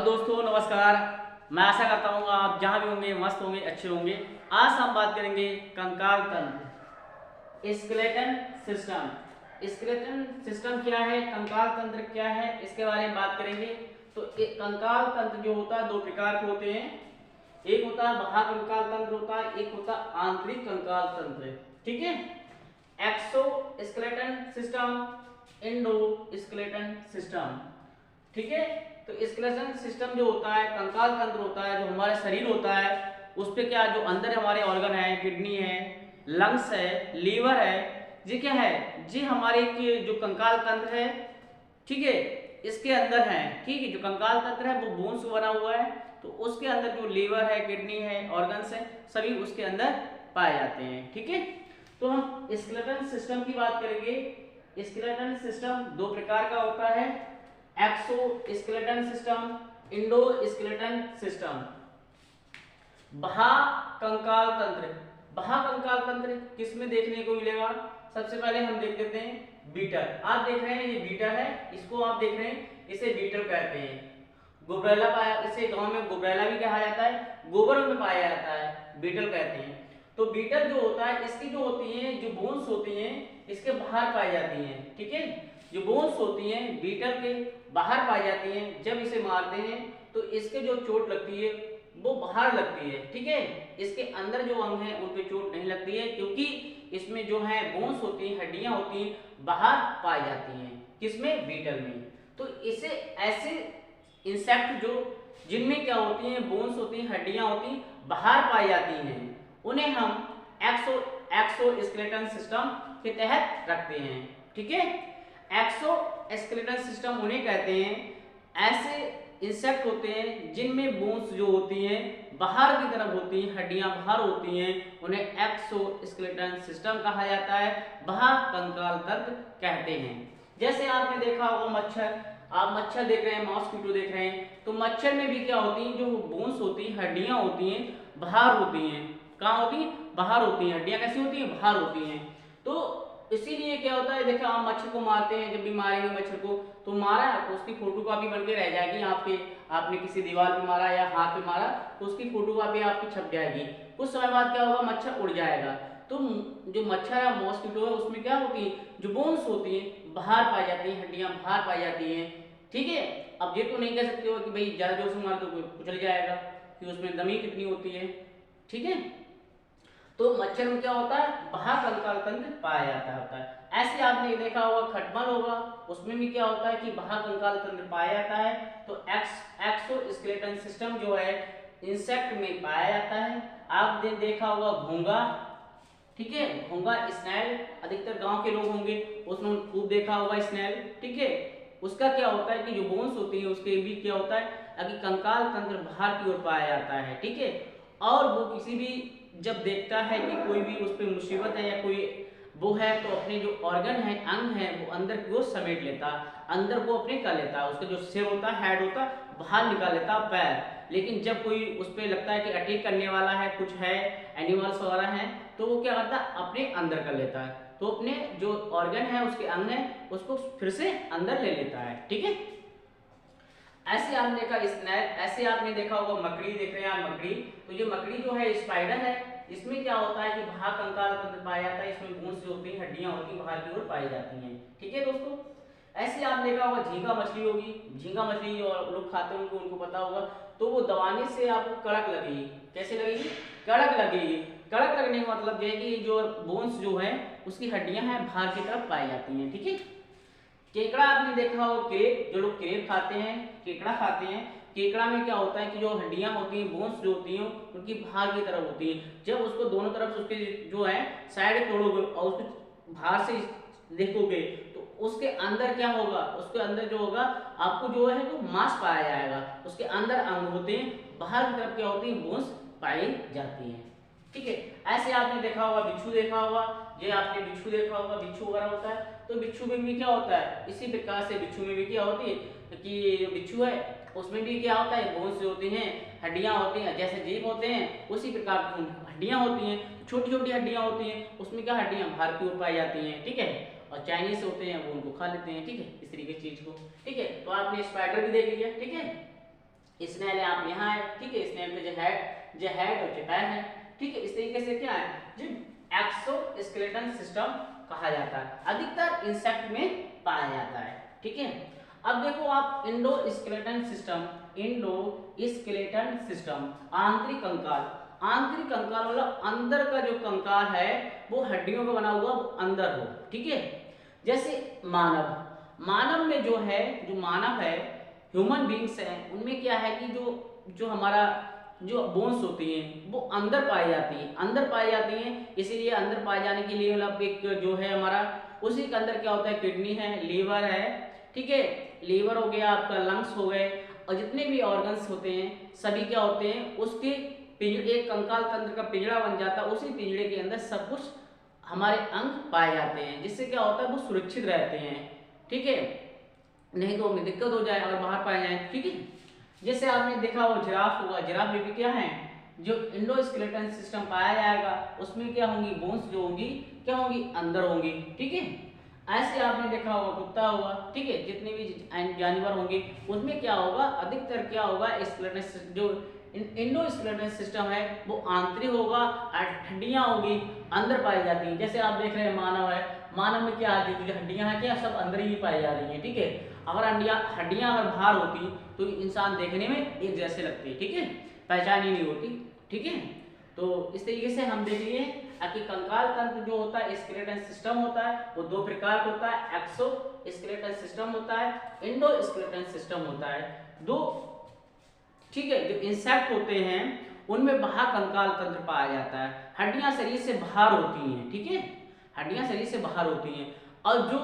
दोस्तों नमस्कार। मैं आशा करता हूँ आप जहाँ भी होंगे मस्त होंगे, अच्छे होंगे। आज हम बात करेंगे कंकाल तंत्र, स्केलेटन सिस्टम। स्केलेटन सिस्टम क्या है, कंकाल तंत्र क्या है, इसके बारे में बात करेंगे। तो कंकाल तंत्र जो होता है दो प्रकार के होते हैं। एक होता है बाह्य कंकाल तंत्र होता है, एक होता है आंतरिक कंकाल तंत्र। ठीक है, exoskeleton system, endoskeleton system. ठीक है, तो स्केलेटन सिस्टम जो होता है, कंकाल तंत्र होता है, जो हमारा शरीर होता है, उस पे क्या जो अंदर हमारे ऑर्गन है, किडनी है, लंग्स है, लीवर है, ये क्या है, ये हमारे जो कंकाल तंत्र है, ठीक है, इसके अंदर है। ठीक है, जो कंकाल तंत्र है वो बोन से बना हुआ है, तो उसके अंदर जो लीवर है, किडनी है, ऑर्गन्स है, सभी उसके अंदर पाए जाते हैं। ठीक है, तो हम स्केलेटन सिस्टम की बात करेंगे। स्केलेटन सिस्टम दो प्रकार का होता है, exoskeleton system, endoskeleton system. बाह्य कंकाल तंत्र, बाह्य कंकाल तंत्र किसमें देखने को मिलेगा? सबसे पहले हम देख लेते हैं बीटल। आप देख रहे हैं ये बीटल है, इसको आप देख रहे हैं, इसे बीटल कहते हैं। गुबरैला पाया, इसे गांव में गुबरैला भी कहा जाता है, गोबर में पाया जाता है, बीटल कहते हैं। तो बीटल जो होता है, इसकी जो होती है, जो बोन्स होती हैं, इसके बाहर पाई जाती हैं। ठीक है, जो बोन्स होती हैं बीटल के बाहर पाई जाती हैं। जब इसे मारते हैं तो इसके जो चोट लगती है वो बाहर लगती है। ठीक है, इसके अंदर जो अंग हैं उन पे चोट नहीं लगती है, क्योंकि इसमें जो है बोन्स होती हैं, हड्डियां होती हैं, बाहर पाई जाती हैं। किसमें? बीटल में। तो इसे ऐसे इंसेक्ट जो जिनमें क्या होती हैं, बोन्स होती हैं, हड्डियां होती हैं, बाहर पाई जाती हैं, उन्हें हम एक्सो स्केलेटन सिस्टम के तहत रखते हैं। ठीक है, एक्सो स्केलेटन सिस्टम उन्हें कहते हैं ऐसे इंसेक्ट होते हैं जिनमें बोन्स जो होती हैं बाहर की तरफ होती हैं, हड्डियां बाहर होती हैं, उन्हें एक्सो स्केलेटन सिस्टम कहा जाता है, बाह्य कंकाल तंत्र कहते हैं। जैसे आपने देखा होगा मच्छर, आप मच्छर देख रहे हैं, मॉस्किटो देख रहे हैं, तो मच्छर में भी क्या होती हैं, जो बोन्स होती हैं, हड्डियां होती हैं, बाहर होती हैं। कहाँ होती हैं? बाहर होती हैं। हड्डियां कैसी होती हैं? बाहर होती हैं। तो इसीलिए क्या होता है, देखो आप मच्छर को मारते हैं, जब भी मारेंगे मच्छर को, तो मारा तो उसकी फोटो कॉपी बन के रह जाएगी आपके, आपने किसी दीवार पे मारा या हाथ पे मारा तो उसकी फोटो कॉपी आपकी छप जाएगी। कुछ समय बाद क्या होगा, मच्छर उड़ जाएगा। तो जो मच्छर है, मॉस्किटो है, उसमें क्या होती है, जो बोन्स होती है बाहर पाई जाती है, हड्डियां बाहर पाई जाती है। ठीक है, अब ये तो नहीं कह सकते हो कि भाई ज्यादा जोर से मार तो कुचल जाएगा, कि उसमें दमी कितनी होती है। ठीक है, तो मच्छर में क्या होता है, बाह्य कंकाल तंत्र पाया जाता है। ऐसे आपने देखा होगा खटमल होगा, उसमें भी क्या होता है कि बाह्य कंकाल तंत्र पाया जाता है। तो एक्सो स्केलेटन सिस्टम जो है इंसेक्ट में पाया जाता है। आपने देखा होगा घोंगा, ठीक है, घोंगा स्नेल, अधिकतर गांव के लोग होंगे उसमें खूब देखा होगा स्नेल। ठीक है, उसका क्या होता है कि जो बोन्स होती है उसके भी क्या होता है, अभी कंकाल तंत्र बाहर की ओर पाया जाता है। ठीक है, और वो किसी भी जब देखता है कि कोई भी उस पर मुसीबत है या कोई वो है, तो अपने जो ऑर्गन है, अंग है, वो अंदर की ओर समेट लेता, अंदर को अपने कर लेता है। उसका जो सिर होता है, हेड होता है, बाहर निकाल लेता पैर। लेकिन जब कोई उस पर लगता है कि अटैक करने वाला है, कुछ है, एनिमल्स वगैरह हैं, तो वो क्या करता है, अपने अंदर कर लेता है। तो अपने जो ऑर्गन है, उसके अंग है, उसको फिर से अंदर ले लेता है। ठीक है, ऐसे आपने देखा स्नेल, ऐसे आपने देखा होगा मकड़ी, देख रहे हैं आप मकड़ी। तो ये मकड़ी जो है स्पाइडर है, इसमें क्या होता है कि बाह्य कंकाल तंत्र पाया जाता है, इसमें बोन्स जो होती हैं, हड्डियां होती हैं, बाहर की ओर पाई जाती हैं। ठीक है दोस्तों, ऐसे आपने देखा होगा झींगा मछली होगी, झींगा मछली जो लोग खाते होंगे उनको पता होगा, तो वो दबाने से आपको कड़क लगेगी। कैसे लगेगी? कड़क लगेगी। कड़क लगने का मतलब ये है कि जो बोन्स जो है उसकी हड्डियां हैं बाहर की तरफ पाई जाती हैं। ठीक है, केकड़ा आपने देखा हो, क्रेब, जो लोग क्रेब खाते हैं, केकड़ा खाते हैं, केकड़ा में क्या होता है कि जो हड्डियां होती हैं, बोन्स जो होती हैं, उनकी बाहर की तरफ होती हैं। जब उसको दोनों तरफ से उसके जो है साइड तोड़ोगे और उसको बाहर से देखोगे, तो उसके अंदर क्या होगा, उसके अंदर जो होगा आपको जो है वो मांस पाया जाएगा। उसके अंदर अंग होते हैं, बाहर की तरफ क्या होती है, बोन्स पाई जाती हैं। ठीक है, ऐसे आपने देखा होगा बिच्छू, देखा होगा, ये आपने बिच्छू देखा होगा, बिच्छू वगैरह होता है। तो बिच्छू में भी क्या होता है, इसी प्रकार से बिच्छू में भी क्या होती है कि बिच्छू है, उसमें भी क्या होता है, बोन्स होती हैं, हड्डियां होती हैं, जैसे जीभ होते हैं उसी प्रकार की हड्डियां होती हैं, छोटी छोटी हड्डियां होती हैं, उसमें क्या हड्डियां बाहर की ओर पाई जाती हैं। ठीक है, और चाइनीज होते हैं वो उनको खा लेते हैं। ठीक है, इस तरीके की चीज को। ठीक है, तो आपने स्पाइडर भी देख लिया। ठीक है, स्नेल है आप यहाँ है, ठीक है, स्नेल पे जो हेड और जो पैर है, ठीक है। इस तरीके से क्या है, जो एक्सोस्केलेटन सिस्टम कहा जाता है, अधिकतर इंसेक्ट में पाया जाता है, ठीक है। अब देखो आप इंडोस्केलेटन सिस्टम, आंतरिक कंकाल। आंतरिक कंकाल मतलब अंदर का जो कंकाल है वो हड्डियों का बना हुआ, वो अंदर हो, ठीक है। जैसे मानव में जो है, जो मानव है, ह्यूमन बींग्स है, उनमें क्या है कि जो हमारा जो बोन्स होती हैं वो अंदर पाई जाती हैं, इसीलिए अंदर पाए जाने के लिए मतलब एक जो है हमारा, उसी के अंदर क्या होता है, किडनी है, लीवर है, ठीक है, लीवर हो गया आपका, लंग्स हो गए, और जितने भी ऑर्गन्स होते हैं सभी क्या होते हैं, उसके एक कंकाल तंत्र का पिंजड़ा बन जाता है, उसी पिंजड़े के अंदर सब कुछ हमारे अंग पाए जाते हैं, जिससे क्या होता है वो सुरक्षित रहते हैं, ठीक है, नहीं तो उन्हें दिक्कत हो जाए अगर बाहर पाए जाए, ठीक है। जैसे आपने देखा वो जिराफ होगा, जिराफ में भी क्या है, जो इंडोस्केलेटन सिस्टम पाया जाएगा उसमें क्या होंगी, बोन्स जो होंगी क्या होंगी, अंदर होंगी, ठीक है। ऐसे आपने देखा होगा कुत्ता होगा, ठीक है, जितने भी जानवर होंगे उसमें क्या होगा, अधिकतर क्या होगा, स्केलेटन जो इंडोस्केलेटन सिस्टम है वो आंतरिक होगा, हड्डियां होगी अंदर पाई जाती हैं। जैसे आप देख रहे हैं मानव है, मानव में क्या है, जो हड्डियां हैं क्या सब अंदर ही पाई जा रही हैं, ठीक है। अगर हड्डियां अगर बाहर होती तो इंसान देखने में एक जैसे लगते, ठीक है, पहचान ही नहीं होती, ठीक है। तो इस तरीके से हम देख लिए कि कंकाल तंत्र जो होता है, स्केलेटन सिस्टम होता है, वो दो प्रकार का होता है, एक्सोस्केलेटन सिस्टम होता है, इंडोस्केलेटन सिस्टम होता है, दो, ठीक है। जो इंसेक्ट होते हैं उनमें बाहर कंकाल तंत्र पाया जाता है, हड्डियां शरीर से बाहर होती हैं, ठीक है, हड्डियां शरीर से बाहर होती हैं, और जो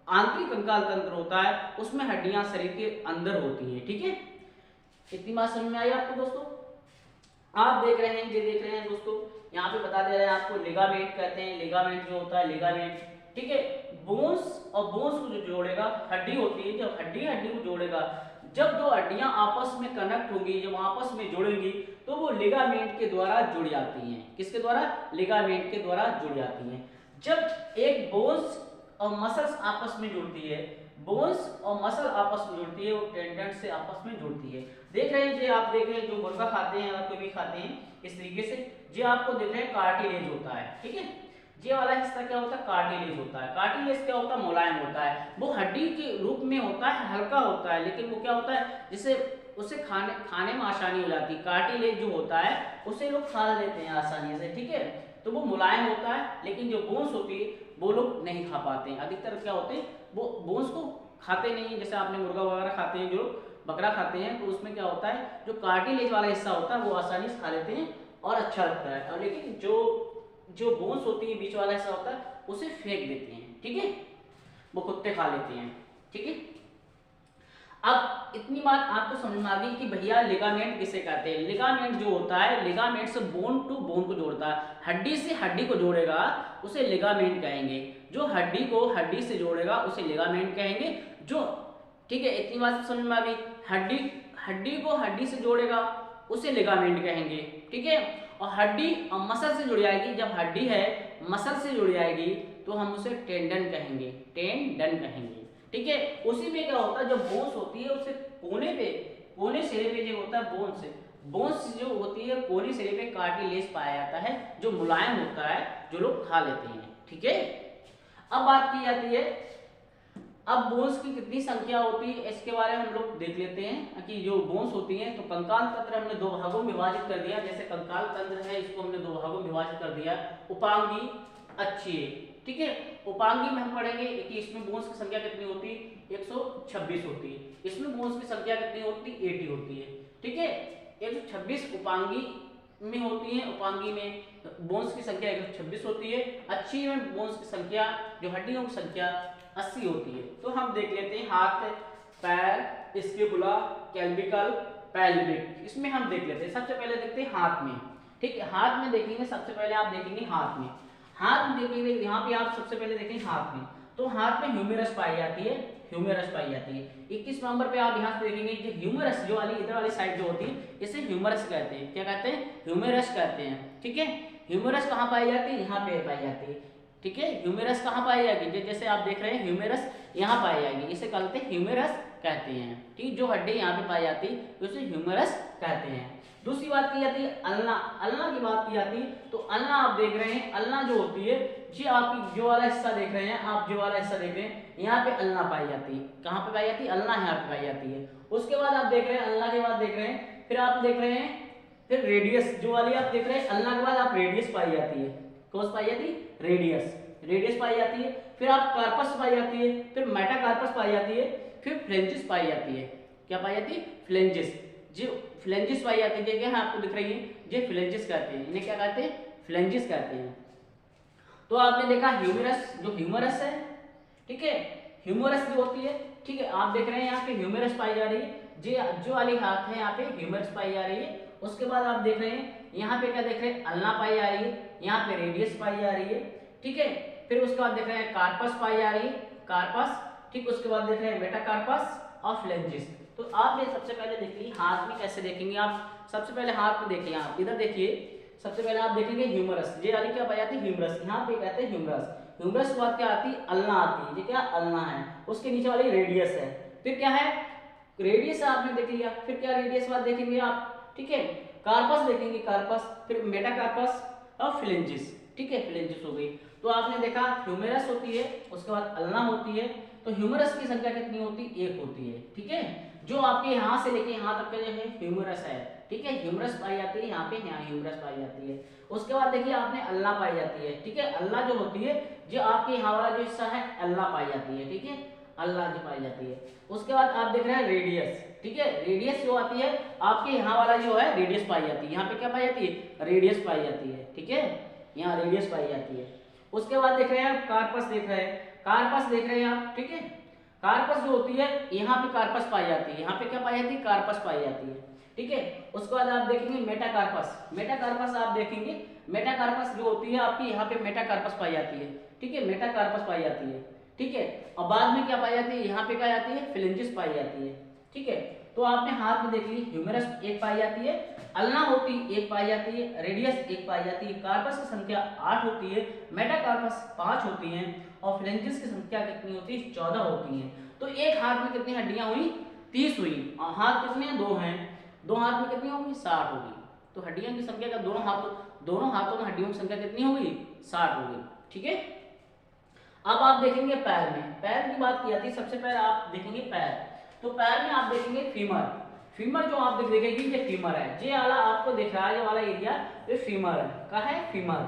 आंतरिक कंकाल तंत्र होता है उसमें हड्डियां शरीर के अंदर होती हैं, ठीक है। इतनी बात समझ में आई आपको दोस्तों? आप देख रहे हैं, ये देख रहे हैं दोस्तों, यहाँ पे बता दे रहे हैं आपको, लिगामेंट कहते हैं, लिगामेंट जो होता है, लिगामेंट, ठीक है, बोन्स और बोन्स को जो जोड़ेगा, हड्डी होती है, जब हड्डी को जोड़ेगा, जब दो हड्डियां आपस में कनेक्ट होंगी, जब आपस में जुड़ेंगी तो वो लिगामेंट के द्वारा जुड़ जाती हैं। किसके द्वारा? लिगामेंट के द्वारा जुड़ जाती हैं। जब एक बोन्स और मसल्स आपस में जुड़ती है, बोन्स और मसल आपस में जुड़ती है, वो टेंडन से आपस में जुड़ती है। देख रहे हैं, जो आप देख रहे हैं, जो मुर्गा खाते हैं और कोई भी खाते हैं इस तरीके से, जो आपको देख रहे हैं कार्टिलेज होता है, ठीक है, ये वाला हिस्सा क्या होता है, कार्टिलेज होता है। कार्टिलेज क्या होता है, मुलायम होता है, वो हड्डी के रूप में होता है, हल्का होता है, लेकिन वो क्या होता है, जिससे उसे खाने में आसानी हो जाती है। कार्टिलेज जो होता है उसे लोग खा लेते हैं आसानी से, ठीक है, तो वो मुलायम होता है, लेकिन जो बोन्स होती है वो लोग नहीं खा पाते हैं। अधिकतर क्या होते हैं, वो बोन्स को खाते नहीं है, जैसे आपने मुर्गा वगैरह खाते हैं, जो बकरा खाते हैं, तो उसमें क्या होता है, जो कार्टिलेज वाला हिस्सा होता है वो आसानी से खा लेते हैं और अच्छा लगता है, और लेकिन जो बोन्स होती है, बीच वाला हिस्सा होता है, उसे फेंक देते हैं, ठीक है, वो कुत्ते खा लेते हैं, ठीक है। अब इतनी बात आपको समझ में आ गई कि भैया लिगामेंट किसे कहते हैं। लिगामेंट जो होता है, लिगामेंट से बोन टू बोन को जोड़ता है, हड्डी से हड्डी को जोड़ेगा उसे लिगामेंट कहेंगे, जो हड्डी को हड्डी से जोड़ेगा उसे लिगामेंट कहेंगे, जो, ठीक है, इतनी बात समझ में आ गई। हड्डी को हड्डी से जोड़ेगा उसे लिगामेंट कहेंगे, ठीक है, और हड्डी और मसल से जुड़ जाएगी, जब हड्डी है मसल से जुड़ जाएगी तो हम उसे टेंडन कहेंगे, ठीक है। उसी में क्या होता है, जब बोन्स होती है उसे कोने सिरे पे जो होता है बोन्स जो होती है कोने सिरे पे कार्टिलेज पाया जाता है, जो मुलायम होता है, जो लोग खा लेते हैं, ठीक है। अब बात की जाती है, अब बोन्स की कितनी संख्या होती है इसके बारे में हम लोग देख लेते हैं कि जो बोन्स होती हैं, तो कंकाल तंत्र हमने दो भागों में विभाजित कर दिया। जैसे कंकाल तंत्र है, इसको हमने दो भागों में विभाजित कर दिया, उपांगी, अच्छी, ठीक है। उपांगी में हम पढ़ेंगे कि इसमें बोन्स की संख्या कितनी होती है, 126 होती है। इसमें बोन्स की संख्या कितनी होती है, 80 होती है, ठीक है। 126 उपांगी में होती है, उपांगी में बोन्स की संख्या 126 होती है। अच्छी में बोन्स की संख्या, जो हड्डियों की संख्या 80 होती है। तो हम देख लेते हैं हाथ, पैर, स्कैपुला, कैल्विकल, पेल्विक, इसमें हम देख लेते हैं। सबसे पहले देखते हैं हाथ में, ठीक है, हाथ में देखेंगे, सबसे पहले आप देखेंगे हाथ में देखेंगे, यहाँ पे आप सबसे पहले देखेंगे हाथ में, तो हाथ में ह्यूमेरस पाई जाती है, 21 नंबर पे आप यहाँ से देखेंगे जो ह्यूमेरस, जो वाली इधर वाली साइड जो होती है इसे ह्यूमेरस कहते हैं। क्या कहते हैं? ह्यूमेरस कहते हैं, ठीक है। ह्यूमेरस कहाँ पाई जाती है? यहाँ पे पाई जाती है, ठीक है। ह्यूमेरस कहाँ पाई जाएगी? जैसे आप देख रहे हैं ह्यूमेरस यहाँ पाई जाएगी, इसे कहते हैं ह्यूमेरस कहते हैं। ठीक, जो हड्डी यहाँ पे पाई जाती है उसे ह्यूमरस कहते हैं। दूसरी बात की जाती है अल्ना। अल्ना की बात की जाती है तो अल्ना आप देख रहे हैं, अल्ना जो होती है जी आपकी जो वाला हिस्सा देख रहे हैं आप, जो वाला हिस्सा देख रहे हैं यहाँ पे अल्ना पाई जाती है। कहाँ पे पाई जाती है? अल्ना यहाँ पे पाई जाती है। उसके बाद आप देख रहे हैं अल्ना के बाद देख रहे हैं, फिर आप देख रहे हैं फिर रेडियस जो वाली आप देख रहे हैं, अल्ना के बाद आप रेडियस पाई जाती है। कौन पाई जाती है? रेडियस। रेडियस पाई जाती है, फिर आप कार्पस पाई जाती है, फिर मेटाकार्पस पाई जाती है, फिर फ्लेंजिस पाई जाती है। क्या पाई जाती है? फ्लेंजिस। जो फ्लेंजिस पाई जाती है देखिए आपको दिख रही है, ये फ्लेंजिस कहते हैं। इन्हें क्या कहते हैं? फ्लेंजिस कहते हैं। तो आपने देखा ह्यूमरस, जो ह्यूमरस है, ठीक है, ह्यूमरस जो होती है, ठीक है, आप देख रहे हैं यहाँ पे ह्यूमरस पाई जा रही है, जो वाली हाथ है यहाँ पे ह्यूमरस पाई जा रही है। उसके बाद आप देख रहे हैं यहाँ पे क्या देख रहे हैं? अल्ना पाई जा रही है, यहाँ पे रेडियस पाई जा रही है, ठीक है, फिर उसके बाद देख रहे हैं कार्पस पाई जा रही है, कार्पस, ठीक, उसके बाद देख रहे हैं मेटाकार्पस और फ्लेंजिस। तो आप ये सबसे पहले देखिए हाथ में कैसे देखेंगे आप। सबसे पहले हाथ में देखिए, आप इधर देखिए, सबसे पहले आप देखेंगे ह्यूमरस, ये वाली क्या पाई जाती है? ह्यूमरस। यहाँ पे कहते हैं ह्यूमरस। ह्यूमरस के बाद क्या आती है? अल्ना आती है। ये क्या? अल्ना है। उसके नीचे वाली रेडियस है। फिर क्या है? रेडियस आपने देख लिया, फिर क्या रेडियस बाद देखेंगे आप, ठीक है, कार्पस देखेंगे, कार्पस, फिर मेटाकार्पस और फ्लेंजिस, ठीक है, फ्लेंजिस हो गई। तो आपने देखा ह्यूमरस होती है, उसके बाद अल्ना होती है। तो ह्यूमरस की संख्या कितनी होती है? एक होती है, ठीक है। जो आपके यहाँ से लेके यहाँ तक का जो है ह्यूमरस है, ठीक है, ह्यूमरस पाई जाती है यहाँ पे, यहाँ ह्यूमरस पाई जाती है। उसके बाद देखिए आपने अल्ना पाई जाती है, ठीक है, अल्ना जो होती है जो आपके यहाँ वाला जो हिस्सा है अल्ना पाई जाती है, ठीक है, अल्ना जो पाई जाती है। उसके बाद आप देख रहे हैं रेडियस, ठीक है, रेडियस जो आती है आपके यहाँ वाला जो है रेडियस पाई जाती है। यहाँ पे क्या पाई जाती है? रेडियस पाई जाती है, ठीक है, यहाँ रेडियस पाई जाती है। उसके बाद देख रहे हैं आप कार्पस देख रहे हैं, कार्पस देख रहे हैं आप, ठीक है, कार्पस जो होती है यहाँ पे कार्पस पाई जाती है, यहाँ पे क्या पाई जाती है? कार्पस पाई जाती है, ठीक है। उसके बाद आप देखेंगे मेटाकार्पस, मेटाकार्पस आप देखेंगे, मेटाकार्पस जो होती है आपकी यहाँ पे मेटाकार्पस पाई जाती है, ठीक है, मेटाकार्पस पाई जाती है, ठीक है। और बाद में क्या पाई जाती है? यहाँ पे क्या जाती है? फ्लेंजिस पाई जाती है, ठीक है। तो आपने हाथ में देख ली, ह्यूमरस एक पाई जाती है, अल्ना होती एक पाई जाती है, रेडियस एक पाई जाती है, कार्पस की संख्या 8 होती है, मेटाकार्पस 5 होती हैं और फ्लेंजिस की संख्या कितनी होती है? 14 होती हैं। तो एक हाथ में कितनी हड्डियां हुई? 30 हुई। और हाथ कितने हैं? 2 हैं, 2 हाथ में कितनी होगी? 60 होगी। तो हड्डियों की संख्या का दोनों हाथों में हड्डियों की संख्या कितनी होगी? 60 होगी, ठीक है। अब आप देखेंगे पैर में, पैर की बात की जाती है, सबसे पहले आप देखेंगे पैर। तो पैर में आप देखेंगे फीमर, फीमर जो आप देखेंगे ये फीमर है, ये वाला आपको दिख रहा है, ये वाला एरिया ये फीमर है, क्या है? फीमर।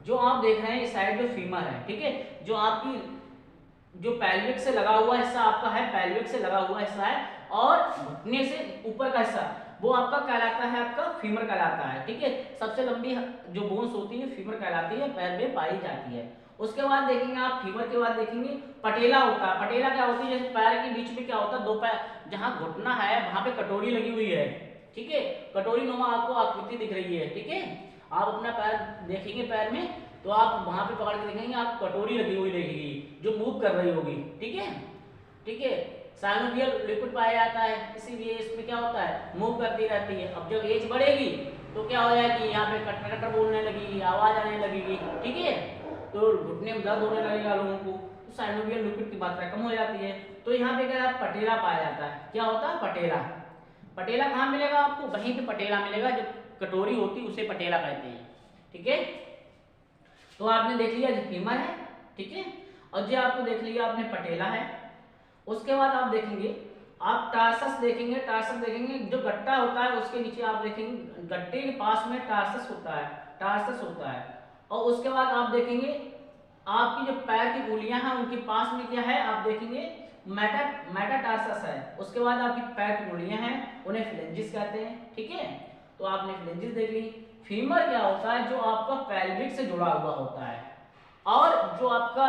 जो आप देख रहे हैं इस साइड जो फीमर है, ठीक है, जो आपकी जो पैल्विक से लगा हुआ हिस्सा आपका है, पैल्विक से लगा हुआ हिस्सा है, और घुटने से ऊपर का हिस्सा वो आपका कहलाता है, आपका फीमर कहलाता है, ठीक है। सबसे लंबी जो बोन्स होती है फीमर कहलाती है, पैर में पाई जाती है। उसके बाद देखेंगे आप फीमर के बाद देखेंगे पटेला होता है। पटेला क्या होती है? जैसे पैर के बीच में क्या होता है, दो पैर, जहां घुटना है वहां पे कटोरी लगी हुई है, ठीक है, कटोरी नुमा आपको आकृति दिख रही है, ठीक है। आप अपना पैर देखेंगे पैर में तो आप वहां पे पकड़ के देखेंगे, आप कटोरी लगी हुई देखेगी जो मूव कर रही होगी, ठीक है, ठीक है। साइनोवियल लिक्विड पाया जाता है, इसीलिए इसमें क्या होता है? मूव करती रहती है। अब जब एज बढ़ेगी तो क्या हो जाएगी? यहाँ पे कटर कटर बोलने लगेगी, आवाज आने लगेगी, ठीक है, तो घुटने में दर्द होने लगेगा लोगों को, तो साइनोवियल लिक्विड की मात्रा कम हो जाती है। तो यहाँ पे क्या पटेला पाया जाता है। क्या होता है? पटेला। पटेला कहाँ मिलेगा आपको? वहीं पे पटेला मिलेगा, जो कटोरी होती है उसे पटेला कहते हैं, ठीक है। तो आपने देख लिया फीमर है, ठीक है, और जो आपको देख लिया आपने पटेला है। उसके बाद आप देखेंगे, आप टार्सस देखेंगे, टार्सस देखेंगे, जो गट्टा होता है उसके नीचे आप देखेंगे गट्टे के पास में टार्सस होता है, टार्सस होता है। और उसके बाद आप देखेंगे आपकी जो पैर की उंगलियां हैं उनके पास में क्या है? आप देखेंगे मेटाटार्सस है। उसके बाद आपकी पैर की उंगलियां हैं उन्हें फ्लेंजिस कहते हैं, ठीक है। तो आपने फ्लेंजिस देख ली। फीमर क्या होता है? जो आपका पैल्विक से जुड़ा हुआ होता है, और जो आपका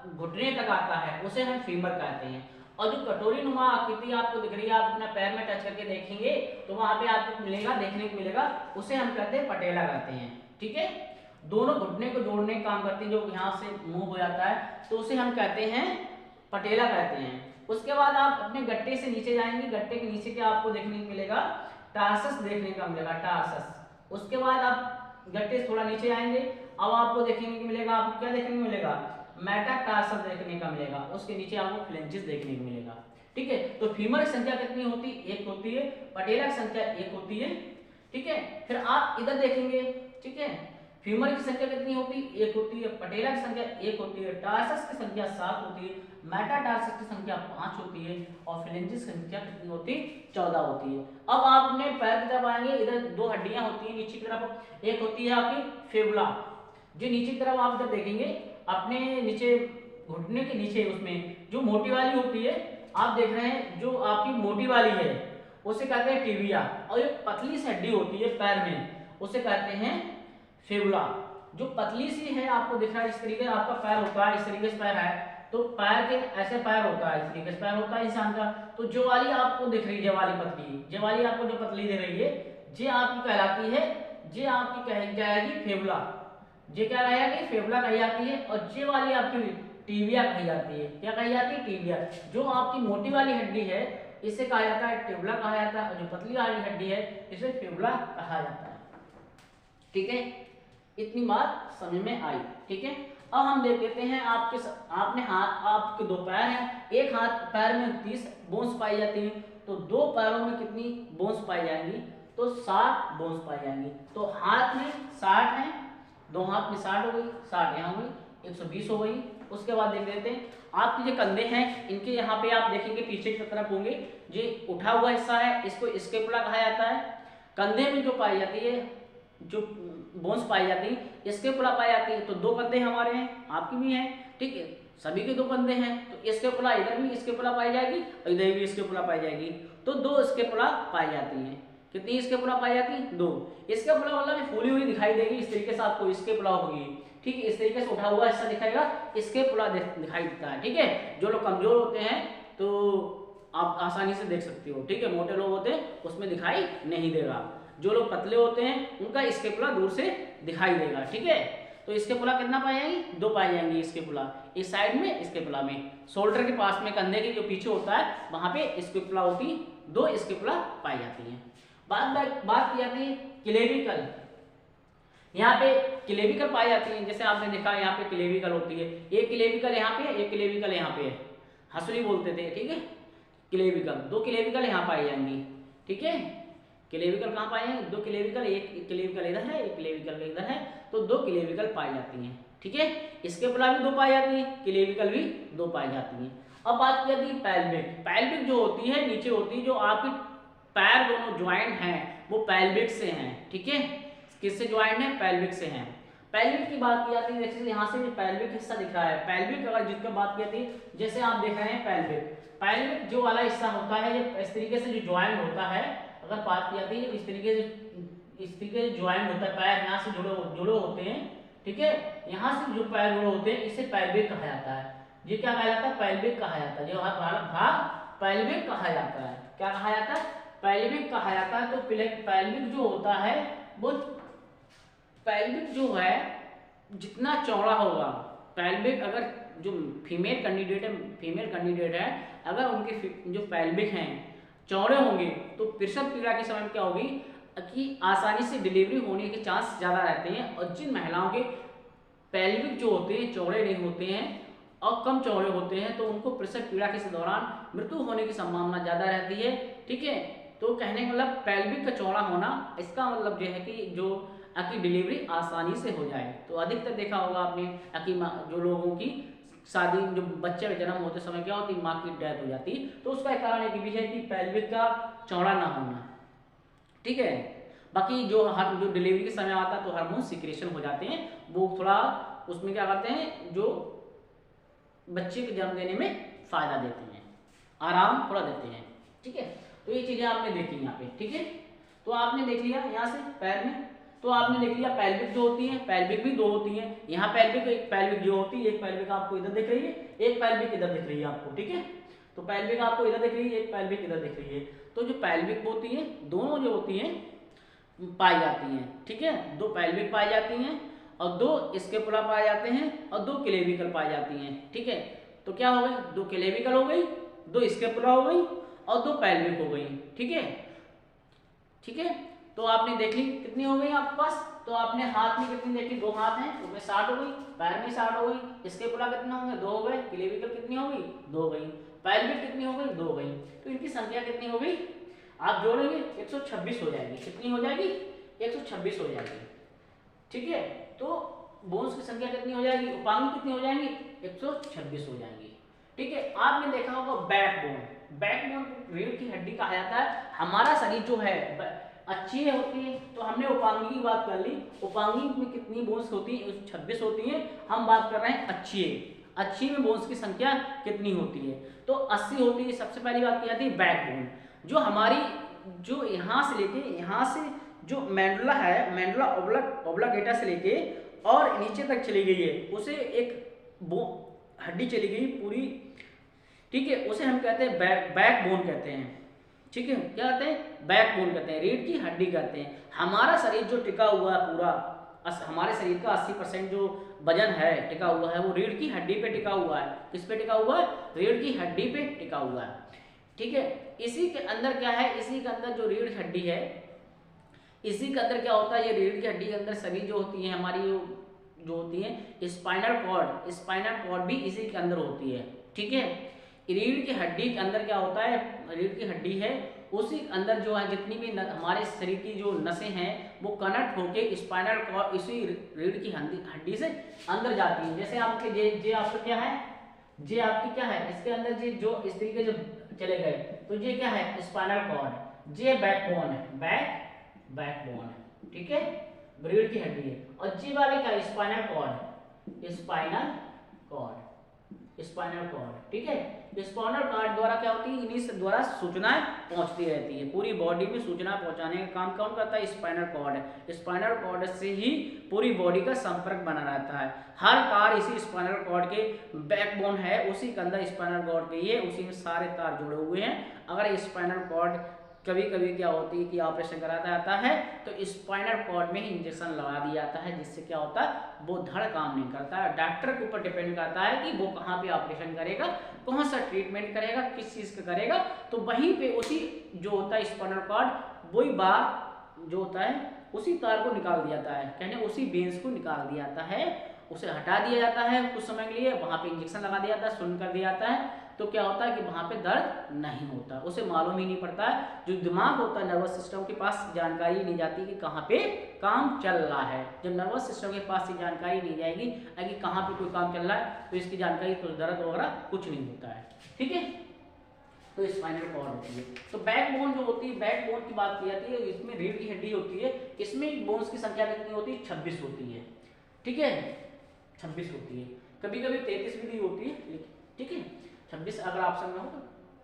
घुटने तक आता है उसे हम फीमर कहते हैं। और जो कटोरी नुमा आकृति आपको दिख रही है, आप अपना पैर में टच करके देखेंगे तो वहां पे आपको मिलेगा, देखने को मिलेगा, उसे हम कहते हैं पटेला कहते हैं, ठीक है। दोनों घुटने को जोड़ने का काम करती है, जो यहाँ से मूव हो जाता है तो उसे हम कहते हैं पटेला कहते हैं। उसके बाद आप अपने गट्टे से नीचे जाएंगे, गट्टे के नीचे क्या आपको देखने को मिलेगा? टार्सस देखने का मिलेगा, टार्सस। उसके बाद आप गट्टे से थोड़ा नीचे आएंगे, अब आपको देखने को मिलेगा, आपको क्या देखने को मिलेगा? मेटाटार्सस देखने का मिलेगा। उसके नीचे आपको फ्लेंजिस देखने को मिलेगा, ठीक है। तो फीमर की संख्या कितनी होती है? एक होती है। पटेला की संख्या एक होती है, ठीक है। फिर आप इधर देखेंगे, ठीक है, फीमर की संख्या कितनी होती है? एक होती है। पटेला की संख्या एक होती है। टार्सस की संख्या 7 होती है। मेटाटार्सस की संख्या 5 होती है। और फिलेंजिस की संख्या कितनी होती है? 14 होती है। अब आप अपने पैर की तरफ आएंगे, इधर दो हड्डियां होती हैं नीचे की तरफ, एक होती है आपकी फेबुला, जो नीचे की तरफ आप इधर देखेंगे अपने नीचे घुटने के नीचे, उसमें जो मोटी वाली होती है आप देख रहे हैं, जो आपकी मोटी वाली है उसे कहते हैं टिबिया, और एक पतली सी हड्डी होती है पैर में उसे कहते हैं फेबुला। जो पतली सी है आपको दिख रहा है, इस तरीके से आपका पैर होता है, इस तरीके से पैर है, तो पैर के ऐसे पैर होता है, इस तरीके से पैर होता है इंसान का। तो जो वाली आपको दिख रही है, जो वाली पतली, जो वाली आपको जो पतली दिख रही है, ये आपकी कहलाती है, ये आपकी कही जाएगी फेबुला, ये क्या कही जाती है? फेबुला कही जाती है। और ये वाली आपकी टिबिया कही जाती है। क्या कही जाती है? टिबिया। जो आपकी मोटी वाली हड्डी है इसे कहा जाता है टिबुला कहा जाता है, और जो पतली वाली हड्डी है इसे फेबुला कहा जाता है, ठीक है। इतनी बात समझ में आई, ठीक है। अब हम देख लेते हैं आपने हाथ, आपके दो पैर हैं, एक हाथ पैर में 30 बोन्स पाई जाती हैं, तो दो पैरों में कितनी बोन्स पाई जाएंगी? तो 60 बोन्स पाई जाएंगी। तो हाथ में 60 है, दो हाथ में 60 हो गई, 60 यहाँ हुई, 120 हो गई। उसके बाद देख लेते हैं आपके जो कंधे हैं, इनके यहाँ पे आप देखेंगे पीछे की तरफ होंगे, ये उठा हुआ हिस्सा है, इसको स्कैपुला कहा जाता है। कंधे में जो पाई जाती है, जो बोन्स पाई जाती है, स्कैपुला पाई जाती है। तो दो कंधे हमारे हैं, आपकी भी हैं, ठीक है, सभी के दो कंधे हैं, तो स्कैपुला इधर भी स्कैपुला पाई जाएगी और इधर भी स्कैपुला पाई जाएगी। तो दो स्कैपुला पाई जाती है। कितनी स्कैपुला पाई जाती है? दो। स्कैपुला मतलब फूली हुई दिखाई देगी, इस तरीके से आपको स्कैपुला होगी, ठीक है, इस तरीके से उठा हुआ हिस्सा दिखाएगा, स्कैपुला दिखाई देता है, ठीक है। जो लोग कमजोर होते हैं तो आप आसानी से देख सकते हो, ठीक है, मोटे लोग होते हैं उसमें दिखाई नहीं देगा, जो लोग पतले होते हैं उनका स्कैपुला दूर से दिखाई देगा, ठीक है। तो स्कैपुला कितना पाई जाएंगी? दो पाई जाएंगी स्कैपुला, इस साइड में स्कैपुला में, शोल्डर के पास में, कंधे के जो पीछे होता है वहां पे स्कैपुला होती, दो स्कैपुला पाई जाती है। बात की जाती है क्लेविकल। यहाँ पे क्लेविकल पाई जाती है, जैसे आपने देखा यहाँ पे क्लेविकल होती है, एक क्लेविकल यहाँ पे, एक क्लेविकल यहाँ पे, हंसुली बोलते थे, ठीक है, क्लेविकल, दो क्लेविकल यहाँ पाई जाएंगी, ठीक है। क्लेविकल कहाँ पाए हैं? दो क्लेविकल, एक क्लेविकल इधर है, एक क्लेविकल इधर है, तो दो क्लेविकल पाई जाती हैं, ठीक है। स्कैपुला भी दो पाई जाती है, क्लेविकल भी दो पाई जाती हैं। अब बात की जाती है पैल्विक। पैल्विक जो होती है नीचे होती है, जो आपकी पैर दोनों ज्वाइंट हैं वो पैल्विक से हैं, ठीक है। किससे ज्वाइंट है? पैल्विक से हैं। पैल्विक की बात की जाती है, जैसे यहाँ से पैल्विक हिस्सा दिख रहा है, पैल्विक अगर जिसका बात की जाती है, जैसे आप देख रहे हैं पैल्विक, पैल्विक जो वाला हिस्सा होता है, ये इस तरीके से जो ज्वाइंट होता है, अगर बात की जाती है इस तरीके से ज्वाइंट होता है, पैर यहाँ से जुड़े होते हैं, ठीक है, यहाँ से जो पैर जुड़े होते हैं इसे पैल्विक कहा जाता है। ये क्या कहा जाता है? पैल्विक कहा जाता है, जो भाग पैल्विक कहा जाता है। क्या कहा जाता है? पैल्विक कहा जाता है। तो पैल्विक जो होता है वो, पैल्विक जो है जितना चौड़ा होगा, पैल्विक अगर जो फीमेल कैंडिडेट है, अगर उनके जो पैल्विक हैं चौड़े होंगे तो प्रसव पीड़ा के समय में क्या होगी कि आसानी से डिलीवरी होने के चांस ज़्यादा रहते हैं। और जिन महिलाओं के पैल्विक जो होते हैं चौड़े नहीं होते हैं और कम चौड़े होते हैं, तो उनको प्रसव पीड़ा के दौरान मृत्यु होने की संभावना ज़्यादा रहती है, ठीक है। तो कहने का मतलब पैल्विक का चौड़ा होना, इसका मतलब यह है कि जो आपकी डिलीवरी आसानी से हो जाए। तो अधिकतर देखा होगा आपने कि जो लोगों की शादी, जो बच्चे का जन्म होते समय क्या होती, माँ की डेथ हो जाती, तो उसका एक कारण एक भी है कि पैल्विक का चौड़ा ना होना, ठीक है। बाकी जो डिलीवरी के समय आता है तो हार्मोन सिक्रेशन हो जाते हैं, वो थोड़ा उसमें क्या करते हैं, जो बच्चे को जन्म देने में फायदा देते हैं, आराम थोड़ा देते हैं, ठीक है। तो ये चीजें आपने देखी यहाँ पे, ठीक है। तो आपने देख लिया यहाँ से पैर में, तो आपने देख लिया पैल्विक जो होती है, पैल्विक भी दो होती है, यहाँ पैल्विक, एक पैल्विक जो होती है, एक पैल्विक आपको इधर दिख रही है, एक पैल्विक इधर दिख रही है आपको, ठीक है। तो पैल्विक आपको इधर दिख रही है, एक पैल्विक इधर दिख रही है। तो जो पैल्विक होती है दोनों जो होती हैं पाई जाती हैं, ठीक है, दो पैल्विक पाई जाती हैं और दो स्कैपुला पाए जाते हैं और दो क्लेविकल पाई जाती हैं, ठीक है। तो क्या हो गई, दो क्लेविकल हो गई, दो स्कैपुला हो गई और दो पैल्विक हो गई, ठीक है, ठीक है। तो आपने देख ली कितनी हो गई आपके पास, तो आपने हाथ में कितनी देखी, दो हाथ हैं, उसमें 60 हो गई, पैर में 60 हो गई, स्कैपुला कितना हो गए, दो हो गए, क्लेविकल कितनी हो गई, दो हो गई। पैल्विक कितनी हो गई, 2 हो गई, तो इनकी संख्या कितनी हो गई, आप जोड़ेंगे 126 हो जाएगी। कितनी हो जाएगी, 126 हो जाएगी। ठीक है, तो बोन्स की संख्या कितनी हो जाएगी, उपांग कितनी हो जाएंगी, 126 हो जाएंगी। ठीक है, आपने देखा होगा बैकबोन, बैकबोन रीढ़ की हड्डी कहा जाता है। हमारा शरीर जो है अच्छी होती है, तो हमने उपांगी की बात कर ली, उपांगी में कितनी बोन्स होती है, 26 होती है। हम बात कर रहे हैं अच्छी, अच्छी में बोन्स की संख्या कितनी होती है, तो 80 होती है। सबसे पहली बात की जाती है बैकबोन, जो हमारी जो यहाँ से लेके यहाँ से जो मेंडुला है, मेंडुला ओब्लागेटा से लेके और नीचे तक चली गई है, उसे एक हड्डी चली गई पूरी। ठीक है, उसे हम कहते हैं बैकबोन कहते हैं। ठीक है, क्या कहते हैं, बैकबोन कहते हैं, रीढ़ की हड्डी कहते हैं। हमारा शरीर जो टिका हुआ है पूरा, हमारे शरीर का 80% जो वजन है टिका हुआ है, वो रीढ़ की हड्डी पे टिका हुआ है। किस पे टिका हुआ है, रीढ़ की हड्डी पे टिका हुआ है। ठीक है, इसी के अंदर क्या है, इसी के अंदर जो रीढ़ हड्डी है, इसी के अंदर क्या होता है, ये रीढ़ की हड्डी के अंदर सभी जो होती है हमारी जो होती है स्पाइनल कॉर्ड, स्पाइनल कॉर्ड भी इसी के अंदर होती है। ठीक है, रीढ़ की हड्डी के अंदर क्या होता है, रीढ़ की हड्डी है, उसी अंदर जो है जितनी भी हमारे शरीर की जो नसें हैं वो कनेक्ट होके स्पाइनल कॉर्ड इसी रीढ़ की हड्डी से अंदर जाती है। जैसे आपके जे आपका क्या है, जे आपकी क्या है, इसके अंदर जे जो इस तरीके जो चले गए, तो ये क्या है, स्पाइनल कॉर्ड, जे बैकबोन है, बैकबोन है। ठीक है, रीढ़ की हड्डी है। और जी वाले क्या, spinal cord, spinal cord, spinal cord. ठीक है, स्पाइनल कॉर्ड द्वारा क्या होती है, इन्हीं से द्वारा सूचनाएं पहुंचती रहती है। पूरी बॉडी में सूचना पहुंचाने का काम कौन करता है, स्पाइनल कॉर्ड। स्पाइनल कॉर्ड से ही पूरी बॉडी का संपर्क बना रहता है। हर तार इसी स्पाइनल कॉर्ड के, बैकबोन है उसी के अंदर स्पाइनल कॉर्ड के, ये उसी में सारे तार जुड़े हुए हैं। अगर स्पाइनल कॉर्ड कभी कभी क्या होती है कि ऑपरेशन कराया जाता है तो स्पाइनल कॉर्ड में इंजेक्शन लगा दिया जाता है, जिससे क्या होता है, वो धड़ काम नहीं करता है। डॉक्टर के ऊपर डिपेंड करता है कि वो कहाँ पे ऑपरेशन करेगा, कौन सा ट्रीटमेंट करेगा, किस चीज़ का करेगा, तो वहीं पे उसी जो होता है स्पाइनल कॉर्ड, वही बार जो होता है उसी तार को निकाल दिया जाता है, कहने उसी बेंस को निकाल दिया जाता है, उसे हटा दिया जाता है कुछ समय के लिए, वहाँ पे इंजेक्शन लगा दिया जाता है, सुन्न कर दिया जाता है। तो क्या होता है कि वहाँ पे दर्द नहीं होता, उसे मालूम ही नहीं पड़ता है। जो दिमाग होता है, नर्वस सिस्टम के पास जानकारी नहीं जाती कि कहाँ पे काम चल रहा है। जब नर्वस सिस्टम के पास ये जानकारी नहीं जाएगी कि कहाँ पे कोई काम चल रहा है, तो इसकी जानकारी, तो दर्द वगैरह कुछ नहीं होता है। ठीक है, तो स्पाइनल कॉर्ड होती है। तो बैकबोन जो होती है, बैकबोन की बात की जाती है, इसमें रीढ़ की हड्डी होती है, इसमें बोन्स की संख्या कितनी होती है, 26 होती है। ठीक है, 26 होती है, कभी कभी 33 भी होती है। ठीक है, 26 अगर ऑप्शन में हो तो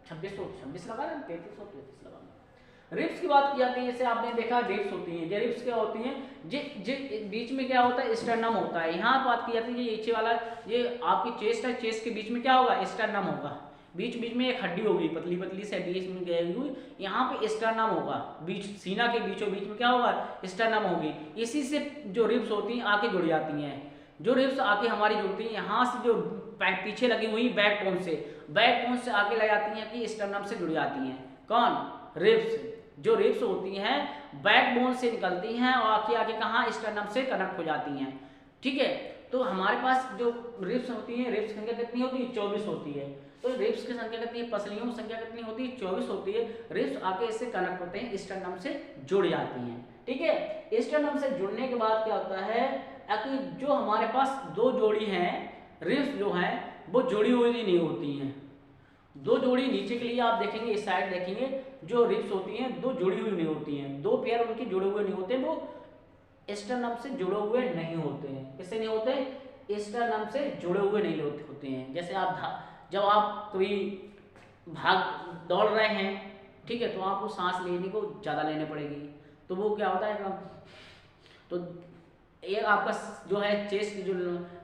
26 तो 26 लगा रहे, 33 हो 33 लगा। रिब्स की बात की जाती है, जैसे आपने देखा रिब्स होती हैं, ये रिब्स क्या होती हैं, जे बीच में क्या होता है, स्टर्नम होता है। यहाँ बात की जाती है, ये नीचे वाला, ये आपकी चेस्ट है, चेस्ट के बीच में क्या होगा, स्टर्नम होगा। बीच बीच में एक हड्डी होगी पतली पतली से बीच में गई हुई, यहाँ पे स्टर्नम होगा, बीच सीना के बीचों बीच में क्या होगा, स्टर्नम होगी। इसी से जो रिब्स होती हैं आके जुड़ जाती हैं, जो रिब्स आके हमारी जुड़ती हैं यहाँ से, जो पीछे लगी हुई बैकबोन से आगे लग जाती हैं कि स्टर्नम से जुड़ जाती हैं। कौन, रिब्स। जो रिब्स होती हैं बैकबोन से निकलती हैं और आके कहाँ, स्टर्नम से कनेक्ट हो जाती हैं। ठीक है, तो हमारे पास जो रिब्स होती हैं, रिब्स की संख्या कितनी होती है, 24 होती है। तो रिब्स की संख्या कितनी है, पसलियों की संख्या कितनी होती है, 24 होती है। रिब्स आके इससे कनेक्ट होते हैं, स्टर्नम से जुड़ जाती हैं। ठीक है, स्टर्नम से जुड़ने के बाद क्या होता है कि जो हमारे पास दो जोड़ी हैं रिब्स जो हैं वो जुड़ी हुई नहीं होती हैं। दो जोड़ी नीचे के लिए आप देखेंगे, इस साइड देखेंगे, जो रिब्स होती हैं दो जुड़ी हुई नहीं होती हैं, दो पेयर उनके जुड़े हुए नहीं होते, वो स्टर्नम से जुड़े हुए नहीं होते हैं। किससे नहीं होते, स्टर्नम से जुड़े हुए नहीं होते हैं। जैसे आप जब आप कभी भाग दौड़ रहे हैं, ठीक है, तो आपको सांस लेने को ज़्यादा लेने पड़ेगी, तो वो क्या होता है, तो ये आपका जो है चेस्ट,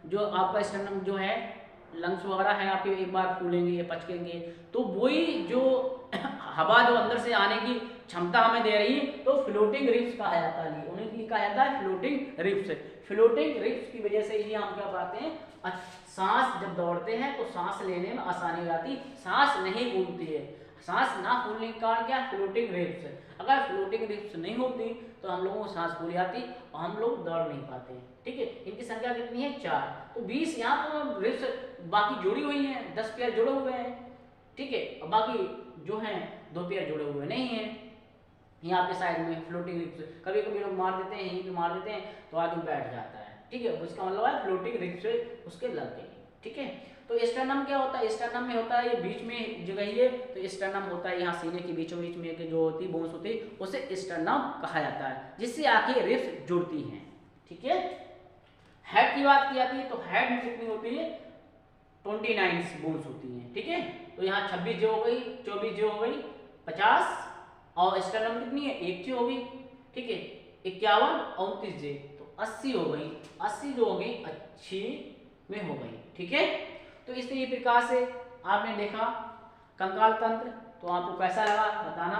जो आपका स्टर्नम जो है, लंग्स वगैरह है आपके, एक बार फूलेंगे या पचकेंगे, तो वही जो हवा जो अंदर से आने की क्षमता हमें दे रही है, तो फ्लोटिंग रिब्स कहा जाता है। उन्हें कहा जाता है फ्लोटिंग रिब्स। फ्लोटिंग रिब्स की वजह से ही हम क्या पाते हैं, सांस जब दौड़ते हैं तो सांस लेने में आसानी हो जाती, सांस नहीं फूलती है। सांस ना फूलने के कारण क्या, फ्लोटिंग रिब्स। अगर फ्लोटिंग रिब्स नहीं होती तो हम लोगों को सांस फूल जाती और हम लोग दौड़ नहीं पाते। ठीक है, इनकी संख्या कितनी है, 4। तो 20 यहाँ पर रिब्स बाकी जुड़ी हुई हैं, 10 पेयर जुड़े हुए हैं। ठीक है। और बाकी जो है दो पेयर जुड़े हुए नहीं है। यहाँ पे साइड में फ्लोटिंग रिप्स कभी कभी लोग मार देते हैं, यहीं पे मार देते हैं तो आदमी बैठ जाता है, ठीक है, उसका मतलब है फ्लोटिंग रिप्स उसके लग गई, ठीक है। तो स्टर्नम क्या होता है, स्टर्नम में होता है ये बीच में जगह ही है, तो स्टर्नम होता है यहाँ सीने के बीचों बीच में जो होती है बोन्स होती है उसे स्टर्नम कहा जाता है, जिससे आके रिप्स जुड़ती हैं, ठीक है। हेड की बात की जाती है तो हेड में कितनी होती है 29 बोन्स होती हैं, ठीक है। तो यहाँ 26 जो हो गई, 24 जो हो गई 50, और स्टर्नम कितनी है 1 जो हो गई, ठीक है, 51 29 जे तो 80 हो गई, 80 जो हो गई अच्छी में हो गई, ठीक है। तो इस प्रकार से आपने देखा कंकाल तंत्र, तो आपको कैसा लगा बताना।